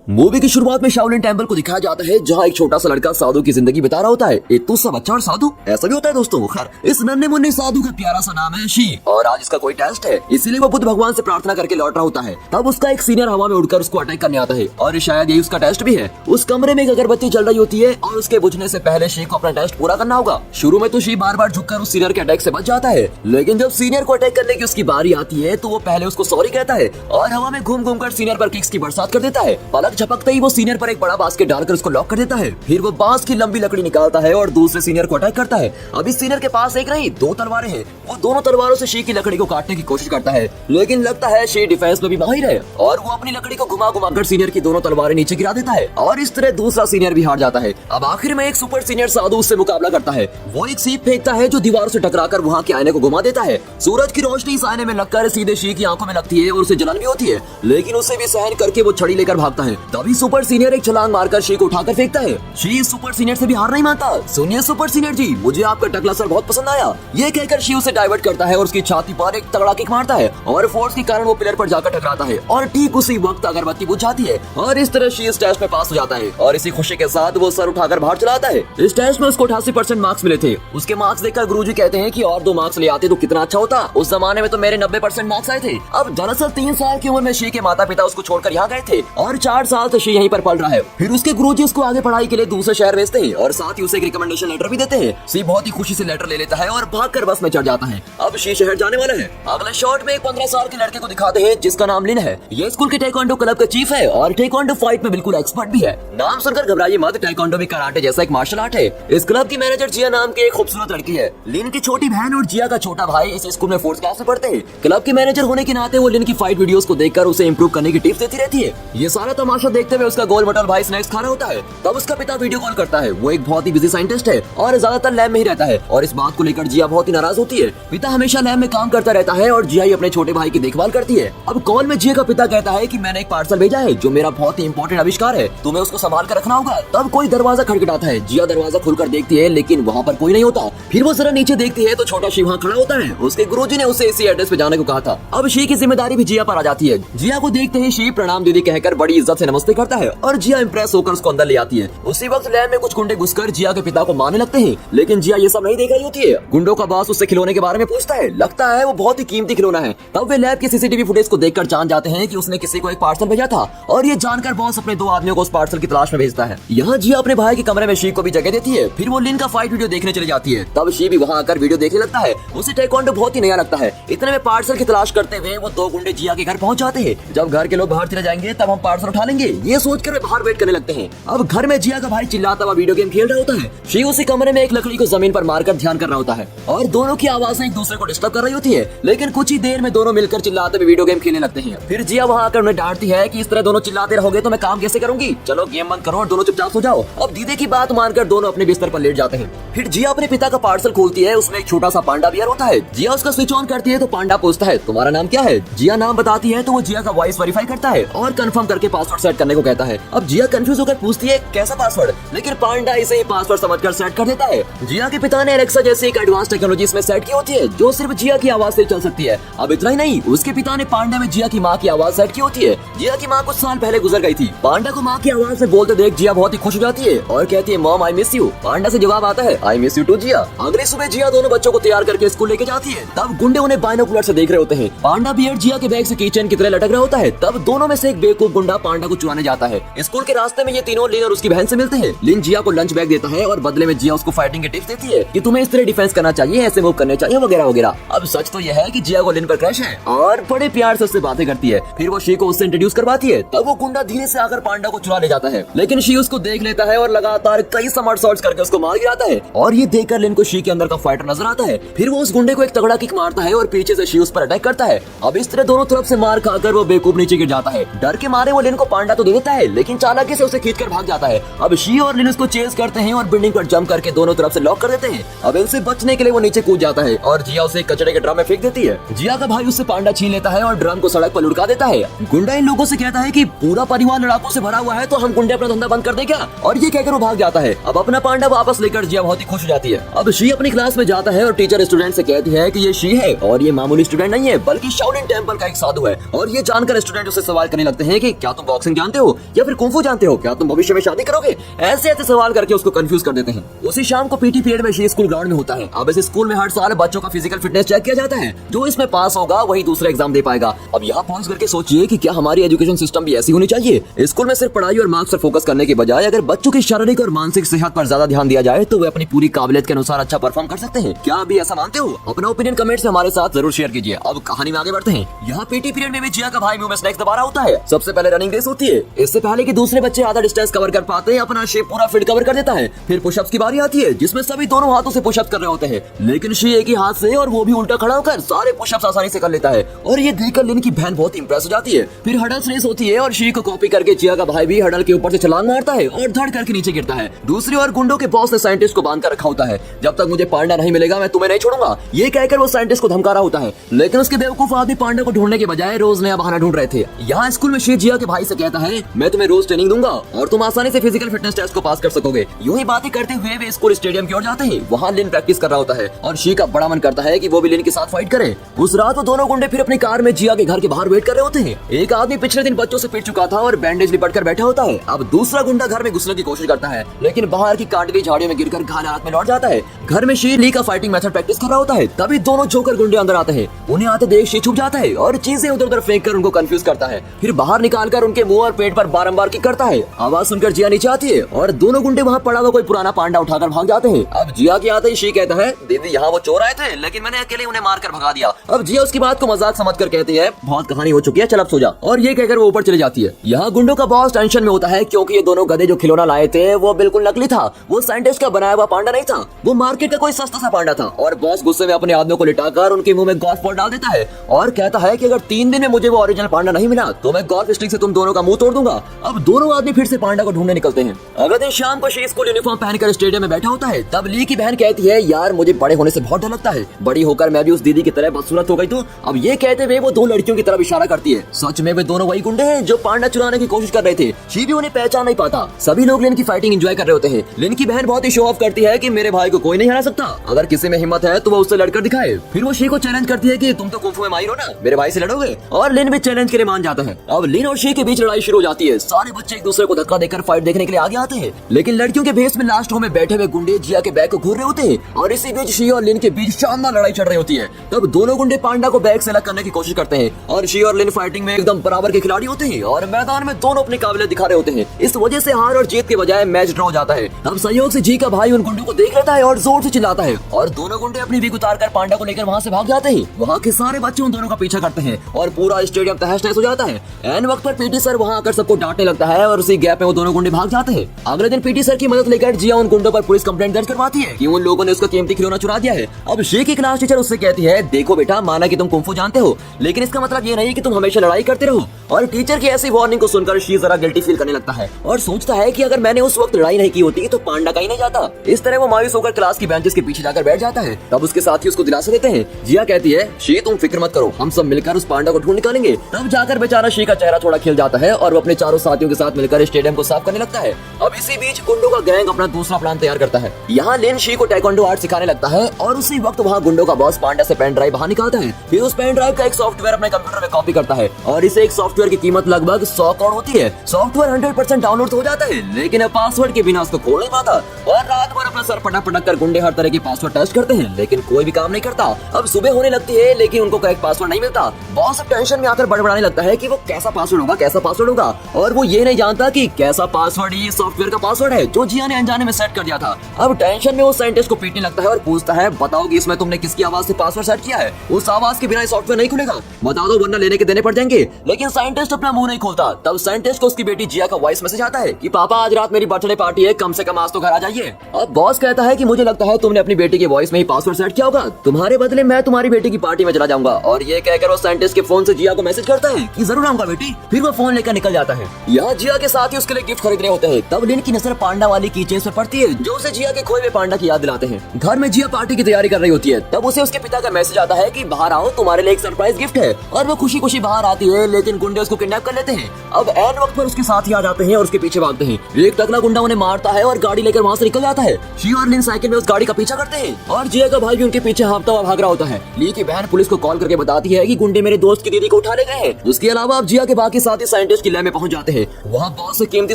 Movie की शुरुआत में शाओलिन टेम्पल को दिखाया जाता है, जहाँ एक छोटा सा लड़का साधु की जिंदगी बिता रहा होता है। एक तो सा बच्चा और साधु ऐसा भी होता है दोस्तों। खैर, इस नन्हे मुन्ने साधु का प्यारा सा नाम है शी, और आज इसका कोई टेस्ट है, इसीलिए वो बुद्ध भगवान से प्रार्थना करके लौट रहा होता है। तब उसका एक सीनियर हवा में उड़कर उसको अटैक करने आता है, और शायद यही उसका टेस्ट भी है। उस कमरे में एक अगरबत्ती जल रही होती है, और उसके बुझने से पहले शी को अपना टेस्ट पूरा करना होगा। शुरू में तो शी बार बार झुककर उस सीनियर के अटैक से बच जाता है, लेकिन जब सीनियर को अटैक करने की उसकी बारी आती है तो वो पहले उसको सॉरी कहता है, और हवा में घूम घूम कर सीनियर पर किक्स की बरसात कर देता है। पलक झपकते ही वो सीनियर पर एक बड़ा बास्केट डालकर उसको लॉक कर देता है। फिर वो बांस की लंबी लकड़ी निकालता है और दूसरे सीनियर को अटैक करता है। अभी सीनियर के पास एक नहीं दो तलवारें हैं। वो दोनों तलवारों से शी की लकड़ी को काटने की कोशिश करता है, लेकिन लगता है शी डिफेंस में भी माहिर है, और वो अपनी लकड़ी को घुमा घुमा कर सीनियर की दोनों तलवारें नीचे गिरा देता है, और इस तरह दूसरा सीनियर भी हार जाता है। अब आखिर में एक सुपर सीनियर साधु उससे मुकाबला करता है। वो एक सीप फेंकता है जो दीवारों से टकराकर वहाँ के आईने को घुमा देता है। सूरज की रोशनी इस आईने में लगकर सीधे शी की आंखों में लगती है और उसे जलन भी होती है, लेकिन उसे भी सहन करके वो छड़ी लेकर भागता है। तभी सुपर सीनियर एक छलांग मारकर शी को उठाकर फेंकता है। शी सुपर सीनियर से भी हार नहीं मानता। सुनिए सुपर सीनियर जी, मुझे आपका टकला सर बहुत पसंद आया। ये कहकर शी उसे डाइवर्ट करता है और उसकी छाती पर एक तगड़ा किक मारता है, और फोर्स के कारण वो पिलर पर जाकर टकराता है, और ठीक उसी वक्त अगरबत्ती बुझ जाती है, और इस तरह शी इस टेस्ट में पास हो जाता है। और इसी खुशी के साथ वो सर उठाकर बाहर चला आता है। इस टेस्ट में उसको 88% मार्क्स मिले थे। उसके मार्क्स देखकर गुरुजी कहते हैं कि और 2 मार्क्स ले आते तो कितना अच्छा होता। उस जमाने में तो मेरे 90% मार्क्स आए थे। अब दरअसल 3 साल की उम्र में शी के माता पिता उसको छोड़कर यहाँ गए थे, और 4 साल से शी यहीं पर पढ़ रहा है। फिर उसके गुरुजी उसको आगे पढ़ाई के लिए दूसरे शहर भेजते हैं, और साथ ही उसे एक रिकमेंडेशन लेटर भी देते हैं। शी बहुत ही खुशी से लेटर ले लेता है और भागकर बस में चढ़ जाता है। अब शी शहर जाने वाला है। अगले शॉट में एक 15 साल के लड़के को दिखाते हैं जिसका नाम लिन है। ये स्कूल के टेक्वांडो क्लब का चीफ है, और टेक्वांडो फाइट में बिल्कुल एक्सपर्ट भी है। नाम सुनकर घबराइए मत, टेक्वांडो भी कराटे जैसा एक मार्शल आर्ट है। इस क्लब की मैनेजर जिया नाम की एक खूबसूरत लड़की है। लिन की छोटी बहन और जिया का छोटा भाई इस स्कूल में 4th क्लास में पढ़ते हैं। क्लब की मैनेजर होने के नाते वो लिन की फाइट वीडियोस को देखकर उसे इंप्रूव करने की टिप्स देती रहती है। ये सारा तमाशा देखते हुए उसका गोल मटोल भाई स्नैक्स खा रहा होता है। तब उसका पिता वीडियो कॉल करता है। वो एक बहुत ही बिजी साइंटिस्ट है और ज्यादातर लैब में ही रहता है, और इस बात को लेकर जिया बहुत ही नाराज होती है। पिता हमेशा लैब में काम करता रहता है और जिया ही अपने छोटे भाई की देखभाल करती है। अब कॉल में जिया का पिता कहता है कि मैंने एक पार्सल भेजा है जो मेरा बहुत ही इंपॉर्टेंट आविष्कार है, तुम्हें उसको संभाल कर रखना होगा। तब कोई दरवाजा खटखटाता है। जिया दरवाजा खुलकर देखती है, लेकिन वहाँ पर कोई नहीं होता। फिर वो जरा नीचे देखती है तो छोटा शी वहाँ खड़ा होता है। उसके गुरुजी ने उसे इसी एड्रेस पे जाने को कहा था। अब शी की जिम्मेदारी भी जिया पर आ जाती है। जिया को देखते ही शी प्रणाम दीदी कहकर बड़ी इज्जत से नमस्ते करता है, और जिया इंप्रेस होकर उसको अंदर ले आती है। उसी वक्त लैब में कुछ गुंडे घुसकर जिया के पिता को मारने लगते हैं, लेकिन जिया ये सब नहीं देख रही होती है। गुंडों का बॉस उससे खिलौने के बारे में पूछता है। लगता है वो बहुत ही कीमती खिलौना है। तब वे लैब के सीसीटीवी फुटेज को देखकर जान जाते हैं कि उसने किसी को एक पार्सल भेजा था, और ये जानकर बॉस अपने 2 आदमियों को उस पार्सल की तलाश में भेजता है। यहाँ जिया अपने भाई के कमरे में शी को भी जगह देती है। फिर वो लिन का फाइट वीडियो देखने चली जाती है। तब शी भी वहाँ आकर वीडियो देखने लगता है। उसे टेक्वांडो बहुत ही नया लगता है। इतने में पार्सल की तलाश करते हुए वो 2 गुंडे जिया के घर पहुंच जाते हैं। जब घर के लोग बाहर चले जाएंगे तब हम पार्सल उठा लेंगे, ये सोचकर वे बाहर वेट करने लगते हैं। अब घर में जिया का भाई चिल्लाता हुआ वीडियो गेम खेल रहा होता है। शी उसी कमरे में एक लकड़ी को जमीन पर मारकर ध्यान कर रहा होता है, और दोनों की आवाजें एक दूसरे को डिस्टर्ब कर रही होती है। लेकिन कुछ ही देर में दोनों मिलकर चिल्लाते हुए वीडियो गेम खेलने लगते हैं। फिर जिया वहाँ आकर उन्हें डांटती है कि इस तरह दोनों चिल्लाते रहोगे तो मैं काम कैसे करूंगी, चलो गेम बंद करो और दोनों चुपचाप हो जाओ। अब दीदी की बात मानकर दोनों अपने बिस्तर पर लेट जाते हैं। फिर जिया अपने पिता का पार्सल खोलती है। उसमें एक छोटा सा पांडा बियर होता है। जिया उसका स्विच ऑन करती है तो पांडा पूछता है तुम्हारा नाम क्या है। जिया नाम बताती है तो वो जिया का वॉइस वेरीफाई करता है और कंफर्म करके पासवर्ड सेट करने को कहता है। अब जिया कंफ्यूज होकर पूछती है कैसा पासवर्ड, लेकिन पांडा इसे ही पासवर्ड समझकर सेट कर देता है। जिया के पिता ने एलेक्सा जैसी एक एडवांस टेक्नोलॉजी इसमें सेट की होती है जो सिर्फ जिया की आवाज से चल सकती है। अब इतना ही नहीं, उसके पिता ने पांडा में जिया की माँ की आवाज सेट की होती है। जिया की माँ कुछ साल पहले गुजर गई थी। पांडा को माँ की आवाज से बोलते देख जिया बहुत ही खुश हो जाती है और कहती है मॉम आई मिस यू। पांडा से जवाब आता है आई मिस यू टू जिया। अगली सुबह जिया दोनों बच्चों को तैयार करके स्कूल लेके जाती है। तब गुंडे उन्हें बाइनोकुलर से देख रहे होते हैं। पांडा बियर्ड जिया के बैग से कीचेन की तरह लटक रहा होता है। तब दोनों में से एक बेवकूफ गुंडा पांडा को चुराने जाता है। स्कूल के रास्ते में ये तीनों लिन और उसकी बहन से मिलते हैं। लिन जिया को लंच बैग देता है और बदले में जिया उसको फाइटिंग के टिप्स देती है कि तुम्हें इस तरह डिफेंस करना चाहिए, ऐसे मूव करने चाहिए वगैरह वगैरह। अब सच तो यह है कि जिया को लिन पर क्रश है और बड़े प्यार से उससे बातें करती है। फिर वो शी को उससे इंट्रोड्यूस करवाती है। तब वो गुंडा धीरे से आकर पांडा को चुरा ले जाता है, लेकिन शी उसको देख लेता है और लगातार कई समरसॉल्ट्स करके उसको मार गिराता है। और ये देखकर लिन को शी के अंदर का फाइटर नजर आता है। फिर वो उस गुंडे को एक तगड़ा किक मारता है और पीछे से शी उस पर अटैक करता है। अब इस तरह दोनों तरफ से मार खाकर वो बेवकूफ नीचे गिर जाता है। डर के मारे वो लिन को पांडा तो दे देता है, लेकिन चालाकी से उसे खींचकर भाग जाता है। अब शी और लिन उसको चेज करते हैं और बिल्डिंग पर जंप करके दोनों तरफ से लॉक कर देते हैं। अब इनसे बचने के लिए वो नीचे कूद जाता है और जिया उसे कचरे के ड्रम में फेंक देती है। जिया का भाई उससे पांडा छीन लेता है और ड्रम को सड़क पर लुढ़का देता है। गुंडा इन लोगों से कहता है कि पूरा परिवार लड़ाकों से भरा हुआ है तो हम गुंडे अपना धंधा बंद कर दे क्या, और ये कहकर वो भाग जाता है। अब अपना पांडा वापस लेकर जिया बहुत ही खुश हो जाती है। अब शी अपनी क्लास में जाता है और टीचर स्टूडेंट से कहती है कि ये शी है और ये मामूली स्टूडेंट नहीं है बल्कि शाओलिन टेम्पल का एक साधु है। और ये जानकर स्टूडेंट उससे सवाल करने लगते हैं कि क्या तुम बॉक्सिंग बॉक्सिंग जानते हो या फिर कुंफू जानते हो? क्या तुम भविष्य में शादी करोगे? ऐसे ऐसे सवाल करके उसको कंफ्यूज कर देते हैं। उसी शाम को पीटी पीरियड में शी स्कूल ग्राउंड में होता है। अब इस स्कूल में हर साल बच्चों का फिजिकल फिटनेस चेक किया जाता है। जो इसमें पास होगा वही दूसरा एग्जाम दे पाएगा। अब यहाँ पॉज करके सोचिए कि क्या हमारी एजुकेशन सिस्टम भी ऐसी होनी चाहिए? स्कूल में सिर्फ पढ़ाई और मार्क्स पर फोकस करने के बजाय अगर बच्चों की शारीरिक और मानसिक सेहत पर ज्यादा ध्यान दिया जाए तो वे अपनी पूरी काबिलियत के अनुसार अच्छा परफॉर्म कर सकते हैं। क्या अभी ऐसा मानते हो? अपना ओपिनियन कमेंट्स में हमारे साथ जरूर शेयर कीजिए। अब कहानी में आगे बढ़ते हैं। यहाँ पीटी पीरियड में भी जिया का भाई मुंह में स्नैक्स दबा रहा होता है। सबसे पहले रनिंग रेस होती है। इससे पहले कि दूसरे बच्चे आधा डिस्टेंस कवर कर पाते हैं, अपना शेप पूरा फील्ड कवर कर देता है। फिर पुशअप्स की बारी आती है जिसमें सभी दोनों हाथों से पुशअप्स कर रहे होते हैं, लेकिन शी एक ही हाथ से और वो भी उल्टा खड़ा होकर सारे पुशअप्स आसानी से कर लेता है। और ये देखकर लिन की बहन बहुत इंप्रेस हो जाती है। फिर हडल्स रेस होती है और शी को कॉपी करके जिया का भाई भी हडल के ऊपर से छलांग मारता है और धड़ करके नीचे गिरता है। दूसरी ओर गुंडों के बॉस ने साइंटिस्ट को बांध कर रखा होता है। जब तक मुझे पांडा नहीं मिलेगा मैं तुम्हें नहीं छोड़ूंगा, ये कहकर वो साइंटिस्ट को धमका रहा होता है। लेकिन उसके बेवकूफ आदमी पांडा को ढूंढने के बजाय रोज नया बहाना ढूंढ रहे थे। यहाँ स्कूल में शी जिया के भाई से कहता है मैं तुम्हें रोज ट्रेनिंग दूंगा और तुम आसानी से फिजिकल फिटनेस टेस्ट को पास कर सकोगे। यूं ही बातें करते हुए वे स्कूल स्टेडियम की ओर जाते हैं। वहाँ लिन प्रैक्टिस कर रहा होता है और शी का बड़ा मन करता है कि वो भी लिन के साथ फाइट करे। उस रात वो दोनों गुंडे फिर अपनी कार में जिया के घर के बाहर वेट कर रहे होते हैं। एक आदमी पिछले दिन बच्चों से पिट चुका था और बैंडेज लिपट कर बैठा होता है। अब दूसरा गुंडा घर में घुसने की कोशिश करता है, लेकिन बाहर की कांटेदार झाड़ियों में गिरकर घायल हालत में लौट जाता है। घर में शी ली का फाइटिंग मेथड प्रैक्टिस कर रहा होता है। तभी दोनों जोकर गुंडे अंदर आते हैं। उन्हें आते देख शी छुप जाता है और चीजें उधर उधर फेंक कर उनको कंफ्यूज करता है। फिर बाहर निकालकर उनके मुंह और पेट पर बारंबार किक करता है। आवाज सुनकर जिया नीचे आती है और दोनों गुंडे वहाँ पड़ा हुआ कोई पुराना पांडा उठाकर भाग जाते हैं। अब जिया के आते ही शी कहता है दीदी यहाँ वो चोर आए थे, लेकिन मैंने अकेले उन्हें मारकर भगा दिया। अब जिया उसकी बात को मजाक समझकर कहती है बहुत कहानी हो चुकी है, चल अब सो जा। और ये कहकर वो ऊपर चली जाती है। यहाँ गुंडों का बॉस टेंशन में होता है क्योंकि ये दोनों गधे जो खिलौना लाए थे वो बिल्कुल नकली था। वो साइंटिस्ट का बनाया हुआ पांडा नहीं था, वो मार्केट का कोई सस्ता सा पांडा था। और बॉस गुस्से में अपने आदमियों को लिटाकर उनके मुंह में गोल्फ बॉल डाल देता है और कहता है कि अगर 3 दिन में मुझे वो ओरिजिनल पांडा नहीं मिला तो मैं गोल्फ स्टिक से तुम दोनों का मुंह तोड़ दूंगा। अब दोनों आदमी फिर से पांडा को ढूंढने निकलते हैं। अगले दिन शाम को शी स्कूल यूनिफॉर्म पहनकर स्टेडियम में बैठा होता है। तब ली की बहन कहती है यार मुझे बड़े होने से बहुत डर लगता है, बड़ी होकर मैं भी उस दीदी की तरह बदसूरत हो गई तो। अब ये कहते हुए वो 2 लड़कियों की तरफ इशारा करती है। सच में वे दोनों वही गुंडे हैं जो पांडा चुराने की कोशिश कर रहे थे। शी भी उन्हें पहचान नहीं पाता। सभी लोग लिन की फाइटिंग एंजॉय कर रहे होते हैं। लिन की बहन बहुत ही शो ऑफ करती है कि मेरे भाई को कोई नहीं हरा सकता, अगर किसी में हिम्मत है तो वो उससे लड़कर दिखाए। फिर वो शी को चैलेंज करती है कि तुम तो कुंफू में माहिर हो ना, मेरे भाई से लड़ोगे? और लिन भी चैलेंज के लिए मान जाता है। अब लिन और शी के बीच लड़ाई शुरू हो जाती है। सारे बच्चे एक दूसरे को धक्का देकर फाइट देखने के लिए आगे आते हैं, लेकिन लड़कियों के भेष में लास्ट रो में बैठे हुए गुंडे जिया के बैग को घूर रहे होते हैं। और इसी बीच शी और लिन के बीच शानदार लड़ाई चल रही होती है। तब दोनों गुंडे पांडा को बैग से अलग करने की कोशिश करते हैं और शी और लिन फाइटिंग में एकदम बराबर के खिलाड़ी होते हैं और मैदान में दोनों अपनी काबिलियत दिखा रहे होते हैं। इस वजह से हार और जीत के बजाय मैच ड्रॉ हो जाता है। अब सहयोग से जी का भाई उन गुंडों को देख लेता है और जोर से चिल्लाता है और दोनों गुंडे अपनी विग उतार कर पांडा को लेकर वहाँ से भाग जाते हैं। वहाँ के सारे बच्चे उन दोनों का पीछा करते हैं और पूरा स्टेडियम तहस नहस हो जाता है। एन वक्त पर पीटी सर वहाँ आकर सबको डांटने लगता है और उसी गैप में वो दोनों गुंडे भाग जाते हैं। अगले दिन पीटी सर की मदद लेकर जिया उन गुंडों पर पुलिस कंप्लेंट दर्ज करवाती है कि उन लोगों ने उसका कीमती खिलौना चुरा दिया है। अब शी की क्लास टीचर उससे कहती है देखो बेटा, माना कि तुम कुंफू जानते हो, लेकिन इसका मतलब ये नहीं कि तुम हमेशा लड़ाई करते रहो। और टीचर की ऐसी वार्निंग को सुनकर शी जरा गिल्टी फील करने लगता है और सोचता है कि अगर मैंने उस वक्त लड़ाई नहीं की होती तो पांडा कहीं नहीं जाता। इस तरह वो मायूस होकर क्लास की बेंचेस के पीछे जाकर बैठ जाता है। तब उसके साथी उसको दिलासा देते हैं। जिया कहती है शी तुम फिक्र मत करो, हम सब मिलकर उस पांडा को ढूंढ निकालेंगे। तब जाकर बेचारा शी का चेहरा थोड़ा खिल जाता है और वो अपने चारों साथियों के साथ मिलकर स्टेडियम को साफ करने लगता है। अब इसी बीच गुंडों का गैंग अपना दूसरा प्लान तैयार करता है। यहाँ लिन शी को टाइकोंडो आर्ट सिखाने लगता है और उसी वक्त वहाँ गुंडों का बॉस पांडा से पेन ड्राइव बाहर निकालता है। फिर उस पेन ड्राइव का एक सॉफ्टवेयर अपने कंप्यूटर में कॉपी करता है और इसे एक सॉफ्टवेयर की कीमत लगभग 100 करोड़ होती है। सॉफ्टवेयर 100% डाउनलोड तो हो जाता है, लेकिन पासवर्ड के बिना उसको खोल नहीं पाता और रात भर अपना सर पटक पटक कर गुंडे हर तरह के पासवर्ड टेस्ट करते हैं, लेकिन कोई भी काम नहीं करता। अब सुबह होने लगती है लेकिन उनको करेक्ट पासवर्ड नहीं मिलता। बॉस अब टेंशन में आकर बड़बड़ाने लगता है कि वो कैसा पासवर्ड होगा और वो ये नहीं जानता कि कैसा पासवर्ड ये सॉफ्टवेयर का पासवर्ड है जो जिया ने अनजाने में सेट कर दिया था। अब टेंशन में वो साइंटिस्ट को पीटने लगता है और पूछता है बताओ कि इसमें तुमने किसकी आवाज से पासवर्ड सेट किया है? उस आवाज के बिना सॉफ्टवेयर नहीं खुलेगा, बता दो वरना लेने के देने पड़ जाएंगे। लेकिन साइंटिस्ट अपना मुंह नहीं खोलता। तब साइंटिस्ट को उसकी बेटी जिया का वॉइस मैसेज आता है कि पापा आज रात मेरी बर्थडे पार्टी है, कम से कम आज तो घर आ जाइए। अब बॉस कहता है कि मुझे लगता है तुमने अपनी बेटी के वॉइस में ही पासवर्ड सेट किया होगा, तुम्हारे बदले मैं तुम्हारी बेटी की पार्टी में चला जाऊंगा। और ये कहकर वो साइंटिस्ट के फोन से जिया को मैसेज करता है कि जरूर आऊंगा बेटी। फिर वो फोन लेकर निकल जाता है। यहाँ जिया के साथ ही उसके लिए गिफ्ट खरीद रहे होते हैं। तब लिन की नजर पांडा वाली कीचेन पर पड़ती है जो उसे जिया के खोए हुए पांडा की याद दिलाते हैं। घर में जिया पार्टी की तैयारी कर रही होती है। तब उसे उसके पिता का मैसेज आता है कि बाहर आओ, तुम्हारे लिए एक सरप्राइज गिफ्ट है। और वो खुशी खुशी बाहर आती है, लेकिन गुंडे उसको किडनैप कर लेते हैं। अब एन वक्त पर उसके साथी आ जाते हैं और उसके पीछे भागते हैं। एक टकला गुंडा उन्हें मारता है और गाड़ी लेकर वहाँ से निकल जाता है। शी और लिन साइकिल में उस गाड़ी का पीछा करते हैं और जिया का भाई भी उनके पीछे हाँफता हुआ भाग रहा होता है। ली की बहन पुलिस को कॉल करके बताती है कि गुंडे मेरे दोस्त की दीदी को उठा ले गए हैं। उसके अलावा अब जिया के बाकी साथी साइंटिस्ट की लैब में पहुंच जाते हैं। वहाँ बॉस से कीमती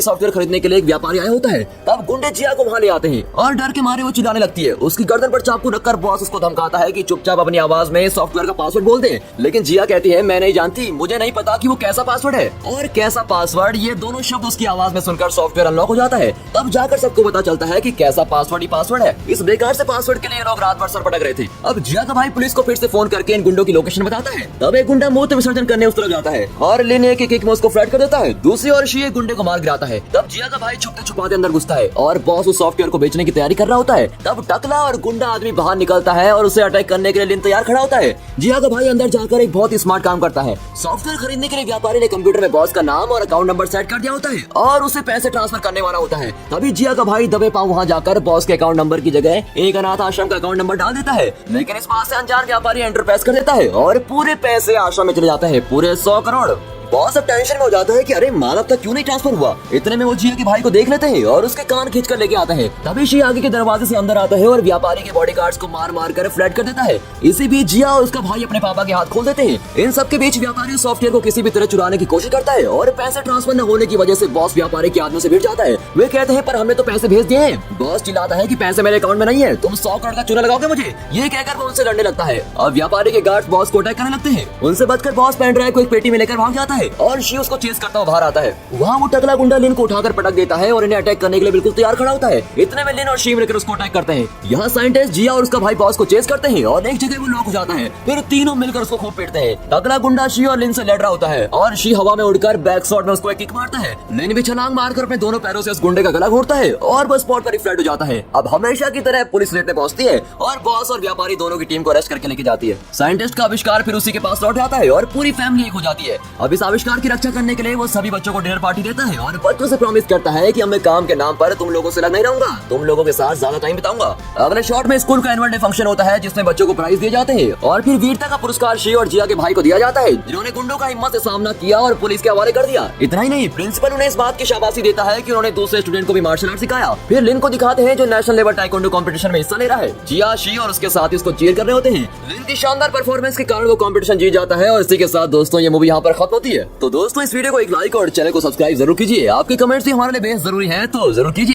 सॉफ्टवेयर खरीदने के लिए एक व्यापारी आया होता है। तब गुंडे जिया को वहाँ ले आते हैं और डर के मारे वो चिल्लाने लगती है। उसकी गर्दन पर चाकू रखकर बॉस उसको धमकाता है कि चुपचाप अपनी आवाज में सॉफ्टवेयर का पासवर्ड बोल दे। लेकिन जिया कहती है मैं नहीं जानती, मुझे नहीं पता कि वो कैसा पासवर्ड है। और कैसा पासवर्ड, ये दोनों शब्द उसकी आवाज में सुनकर सॉफ्टवेयर अनलॉक हो जाता है। तब जाकर सबको पता चलता है कि कैसा पासवर्ड ही पासवर्ड है। इस बेकार से पासवर्ड के लिए लोग रात भर सर पटक रहे थे। अब जिया का भाई पुलिस को फिर से फोन करके इन गुंडों की लोकेशन बताता है। तब एक गुंडा मूत्र विसर्जन करने उस तरफ जाता है और लिन एक किक में उसको फ्लैट कर देता है। दूसरी ओर शी एक गुंडे को मार गिराता है। तब जिया का भाई छुपते छुपाते अंदर घुसता है और बॉस उस सॉफ्टवेयर को बेचने की तैयारी कर रहा होता है। तब टकला और गुंडा आदमी बाहर निकलता है और उसे अटैक करने के लिए लिन तैयार खड़ा होता है। जिया का भाई अंदर जाकर एक बहुत ही स्मार्ट काम करता है। सॉफ्टवेयर खरीदने के लिए व्यापारी ने कंप्यूटर में बॉस का नाम और अकाउंट नंबर सेट कर दिया होता है और उसे पैसे ट्रांसफर करने वाला होता है। तभी जिया का भाई दबे पांव वहाँ जाकर बॉस के अकाउंट नंबर की जगह एक अनाथ आश्रम का अकाउंट नंबर डाल देता है। लेकिन इस बात से अनजान व्यापारी एंटर प्रेस कर देता है और पूरे पैसे आश्रम में चले जाते हैं, पूरे 100 करोड़। बॉस अब टेंशन में हो जाता है कि अरे माल अब तक क्यों नहीं ट्रांसफर हुआ। इतने में वो जिया के भाई को देख लेते हैं और उसके कान खींच कर लेके आता है। तभी शी आगे के दरवाजे से अंदर आता है और व्यापारी के बॉडीगार्ड्स को मार मार कर फ्लैट कर देता है। इसी बीच जिया और उसका भाई अपने पापा के हाथ खोल देते हैं। इन सब के बीच व्यापारी सॉफ्टवेयर को किसी भी तरह चुराने की कोशिश करता है और पैसे ट्रांसफर न होने की वजह से बॉस व्यापारी के आदमी से भिड़ जाता है। वे कहते हैं पर हमने तो पैसे भेज दिए हैं। बॉस चिल्लाता है कि पैसे मेरे अकाउंट में नहीं है, तुम 100 करोड़ का चूना लगाओगे मुझे। ये कहकर वो उनसे लड़ने लगता है। अब व्यापारी के गार्ड्स बॉस को अटैक करने लगते हैं। उनसे बचकर बॉस पेन ड्राइव को एक पेटी में लेकर भाग जाता है और शी उसको चेस करता हुआ बाहर आता है। वहाँ वो टकला गुंडा लिन को उठाकर पटक देता है और इन्हें अटैक करने के लिए बिल्कुल तैयार खड़ा होता है। इतने में लिन और शी मिलकर उसको अटैक करते हैं। यहाँ साइंटिस्ट जिया और उसका भाई बॉस को चेस करते हैं और एक जगह वो लॉक हो जाता है। फिर तीनों मिलकर उसको खूब पीटते हैं। टकला गुंडा शी और लिन से लड़ रहा होता है और शी हवा में उड़कर बैक शॉट में उसको एक किक मारता है। लिन भी छलांग मारकर अपने दोनों पैरों से उस गुंडे का गला घोटता है और बस स्पॉट पर ही फ्लैट हो जाता है। अब हमेशा की तरह पुलिस लेटने पहुंचती है और बॉस और व्यापारी दोनों की टीम को अरेस्ट करके लेके जाती है। साइंटिस्ट का आविष्कार फिर उसी के पास लौट आता है और पूरी फैमिली एक हो जाती है। अब इस आविष्कार की रक्षा करने के लिए वो सभी बच्चों को डिनर पार्टी देता है और बच्चों से प्रॉमिस करता है कि मैं काम के नाम पर तुम लोगों से लग नहीं रहूंगा, तुम लोगों के साथ ज्यादा टाइम बिताऊंगा। अगले शॉट में स्कूल का एनुअल डे फंक्शन होता है जिसमें बच्चों को प्राइज दिए जाते हैं और फिर वीरता का पुरस्कार शी और जिया के भाई को दिया जाता है जिन्होंने गुंडों का हिम्मत से सामना किया और पुलिस के हवाले कर दिया। इतना ही नहीं, प्रिंसिपल उन्हें इस बात की शाबाशी देता है कि उन्होंने दूसरे स्टूडेंट को भी मार्शल आर्ट सिखाया। फिर लिन को दिखाते हैं जो नेशनल लेवल टाइकोंडो कंपटीशन में हिस्सा ले रहा है। जिया, शी और उसके साथी उसको चीयर कर रहे होते हैं। लिन की शानदार परफॉर्मेंस के कारण वो कंपटीशन जीत जाता है और इसी के साथ दोस्तों ये मूवी यहाँ पर खत्म होती है। तो दोस्तों इस वीडियो को एक लाइक और चैनल को सब्सक्राइब जरूर कीजिए। आपके कमेंट्स भी हमारे लिए बेहद जरूरी है, तो जरूर कीजिए।